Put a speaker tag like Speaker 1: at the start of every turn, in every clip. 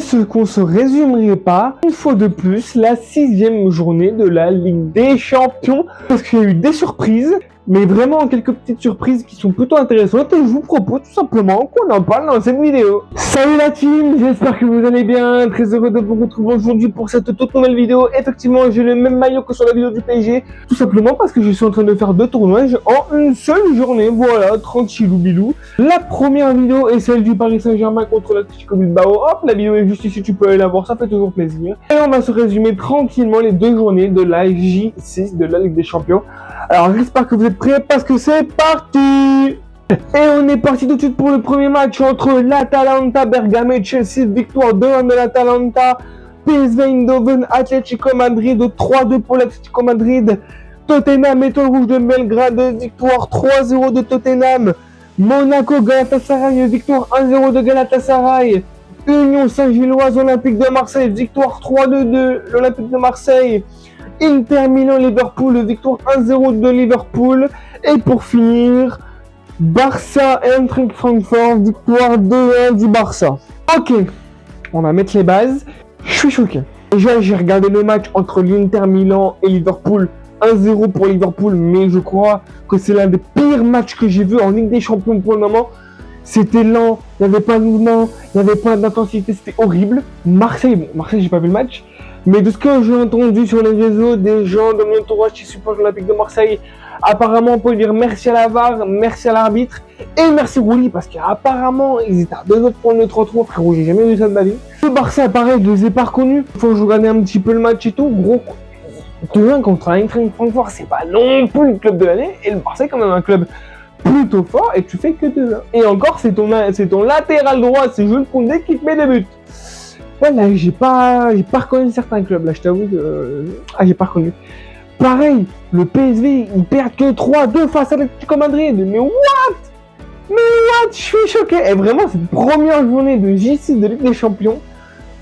Speaker 1: Ce qu'on se résumerait pas, une fois de plus, la 6e journée de la Ligue des Champions, parce qu'il y a eu des surprises, mais vraiment quelques petites surprises qui sont plutôt intéressantes, et je vous propose tout simplement qu'on en parle dans cette vidéo. Salut la team, j'espère que vous allez bien, très heureux de vous retrouver aujourd'hui pour cette toute nouvelle vidéo. Effectivement, j'ai le même maillot que sur la vidéo du PSG, tout simplement parce que je suis en train de faire 2 tournois en une seule journée, voilà, tranquillou bilou. La première vidéo est celle du Paris Saint-Germain contre l'Atlético Bilbao. Hop, la vidéo est juste ici, tu peux aller la voir, ça fait toujours plaisir. Et on va se résumer tranquillement les 2 journées de la J6 de la Ligue des Champions. Alors j'espère que vous êtes prêts parce que c'est parti. Et on est parti tout de suite pour le premier match entre l'Atalanta Bergame et Chelsea. Victoire 2-1 de l'Atalanta. PSV Eindhoven, Atlético Madrid 3-2 pour l'Atlético Madrid. Tottenham Étoile Rouge de Belgrade, victoire 3-0 de Tottenham. Monaco Galatasaray, victoire 1-0 de Galatasaray. Union Saint-Gilloise Olympique de Marseille, victoire 3-2 de l'Olympique de Marseille. Inter Milan Liverpool, victoire 1-0 de Liverpool. Et pour finir, Barça Eintracht Francfort, victoire 2-1 du Barça. Ok, on va mettre les bases. Je suis choqué. Déjà, j'ai regardé le match entre l'Inter Milan et Liverpool. 1-0 pour Liverpool, mais je crois que c'est l'un des pires matchs que j'ai vu en Ligue des Champions pour le moment. C'était lent, il n'y avait pas de mouvement, il n'y avait pas d'intensité, c'était horrible. Marseille, j'ai pas vu le match, mais de ce que j'ai entendu sur les réseaux des gens de mon entourage qui supportent l'Olympique de Marseille, apparemment on peut dire merci à la VAR, merci à l'arbitre et merci Rouli parce qu'apparemment ils étaient à 2 autres points de 3-3, frérot, j'ai jamais vu ça de ma vie. Le Barça, pareil, je les ai pas reconnus. Faut que je regarde un petit peu le match et tout, gros. 2-1 contre Eintracht Francfort, c'est pas non plus le club de l'année, et le Barça est quand même un club plutôt fort, et tu fais que 2-1. Et encore, c'est ton latéral droit, c'est Jules Koundé qui te met des buts. Voilà, j'ai pas reconnu certains clubs, là, je t'avoue que... j'ai pas reconnu. Pareil, le PSV, ils perdent que 3-2 face à l'Atlético Madrid, mais what? Je suis choqué. Et vraiment, cette première journée de J6 de Ligue des Champions,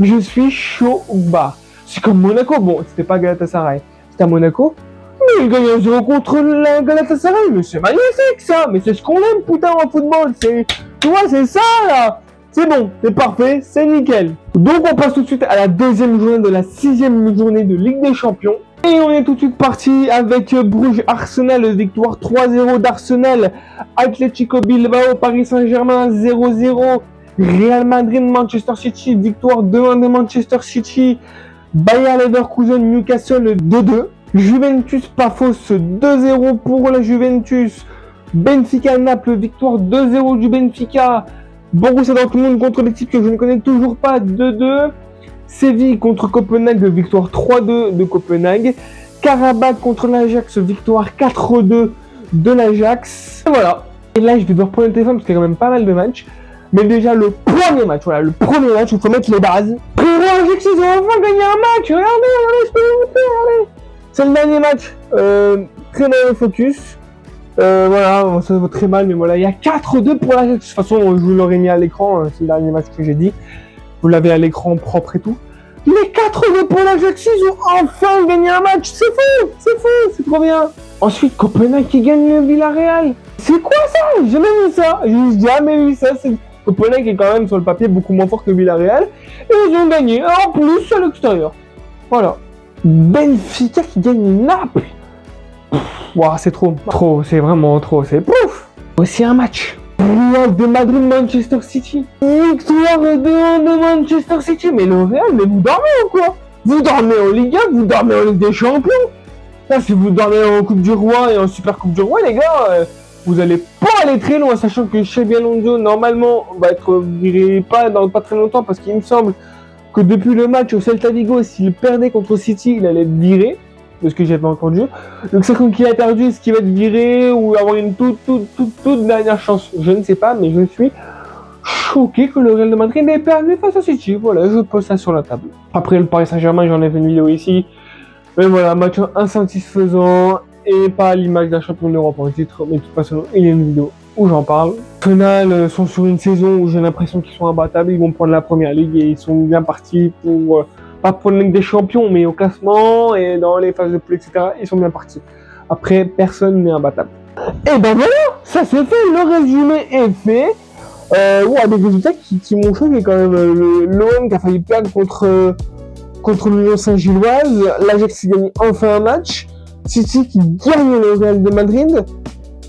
Speaker 1: je suis chaud au bas. C'est comme Monaco, bon, c'était pas Galatasaray, c'était à Monaco, mais il gagne 1-0 contre la Galatasaray, mais c'est magnifique ça, mais c'est ce qu'on aime putain en football, c'est, tu vois, c'est ça là, c'est bon, c'est parfait, c'est nickel. Donc on passe tout de suite à la deuxième journée de la 6e journée de Ligue des Champions, et on est tout de suite parti avec Bruges Arsenal, victoire 3-0 d'Arsenal, Atlético Bilbao, Paris Saint-Germain 0-0, Real Madrid, Manchester City, victoire 2-1 de Manchester City, Bayer Leverkusen, Newcastle 2-2. Juventus Pafos 2-0 pour la Juventus. Benfica Naples, victoire 2-0 du Benfica. Borussia Dortmund contre l'équipe que je ne connais toujours pas, 2-2. Séville contre Copenhague, victoire 3-2 de Copenhague. Karabakh contre l'Ajax, victoire 4-2 de l'Ajax. Et voilà. Et là, je vais devoir prendre le téléphone parce qu'il y a quand même pas mal de matchs. Mais déjà, le premier match, il faut mettre les bases. Frérot, Ajax, ils ont enfin gagné un match. Regardez, je peux vous montrer, regardez. C'est le dernier match. Très mauvais focus. Voilà, ça va très mal, mais voilà, il y a 4-2 pour l'Ajax. De toute façon, je vous l'aurais mis à l'écran, c'est le dernier match que j'ai dit. Vous l'avez à l'écran propre et tout. Les 4-2 pour l'Ajax, ils ont enfin gagné un match. C'est fou, c'est trop bien. Ensuite, Copenhague qui gagne le Villarreal. C'est quoi ça? J'ai jamais vu ça. J'ai jamais vu ça. Copenhague est quand même sur le papier beaucoup moins fort que Villarreal. Et ils ont gagné, en plus à l'extérieur. Voilà. Benfica qui gagne Naples. Waouh, c'est trop, c'est vraiment trop, c'est pouf. Aussi un match. Real de Madrid, Manchester City. Victoire 2-1 de Manchester City. Mais le Real, mais vous dormez ou quoi? Vous dormez en Ligue 1, vous dormez en Ligue des Champions. Là, si vous dormez en Coupe du Roi et en Super Coupe du Roi, les gars, vous allez pas aller très loin, sachant que Xabi Alonso, normalement, va être viré pas dans pas très longtemps, parce qu'il me semble que depuis le match au Celta Vigo, s'il perdait contre City, il allait être viré, de ce que j'avais entendu. Donc c'est comme qu'il a perdu, est-ce qu'il va être viré ou avoir une toute dernière chance? Je ne sais pas, mais je suis choqué que le Real de Madrid ait perdu face à City. Voilà, je pose ça sur la table. Après le Paris Saint-Germain, j'en ai fait une vidéo ici. Mais voilà, match insatisfaisant et pas à l'image d'un champion d'Europe en titre, mais de toute façon, il y a une vidéo où j'en parle. Arsenal sont sur une saison où j'ai l'impression qu'ils sont imbattables, ils vont prendre la première ligue et ils sont bien partis pour, pas pour la Ligue des Champions, mais au classement et dans les phases de poule, etc. Ils sont bien partis. Après, personne n'est imbattable. Et ben voilà, ça c'est fait, le résumé est fait. Ouais, des résultats qui m'ont choqué quand même. L'OM qui a failli perdre contre l'Union Saint-Gilloise, l'Ajax qui gagne enfin un match, City qui gagne le Real de Madrid.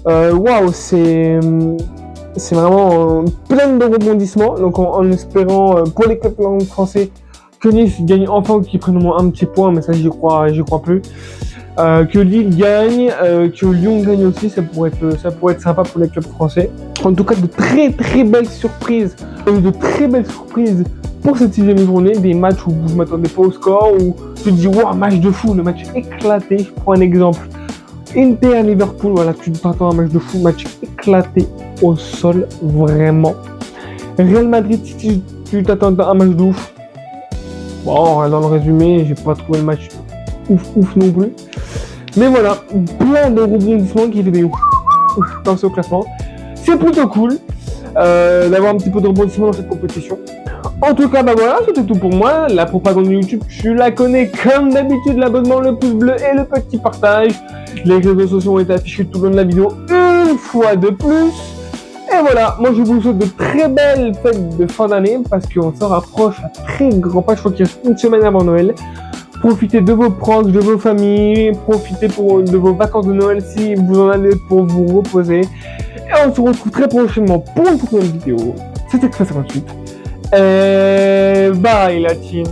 Speaker 1: Waouh, c'est vraiment plein de rebondissements. Donc en espérant pour les clubs français que Nice gagne enfin ou qu'ils prennent au moins un petit point, mais ça j'y crois plus. Que Lille gagne, que Lyon gagne aussi, ça pourrait être sympa pour les clubs français. En tout cas, de très très belles surprises, pour cette 6e journée, des matchs où vous ne m'attendez pas au score, où tu te dis wow, match de fou, le match éclaté. Je prends un exemple. Inter-Liverpool, voilà, tu t'attends à un match de fou, match éclaté au sol, vraiment. Real Madrid City, tu t'attends à un match de ouf. Bon, dans le résumé, j'ai pas trouvé le match ouf non plus. Mais voilà, plein de rebondissements qui fait des ouf dans ce classement. C'est plutôt cool d'avoir un petit peu de rebondissement dans cette compétition. En tout cas, bah voilà, c'était tout pour moi. La propagande YouTube, tu la connais comme d'habitude, l'abonnement, le pouce bleu et le petit partage. Les réseaux sociaux ont été affichés tout le long de la vidéo une fois de plus. Et voilà, moi je vous souhaite de très belles fêtes de fin d'année parce qu'on se rapproche à très grand pas. Je crois qu'il reste une semaine avant Noël. Profitez de vos proches, de vos familles, profitez de vos vacances de Noël si vous en avez pour vous reposer. Et on se retrouve très prochainement pour une prochaine vidéo. C'était Express 58. Et bye la team.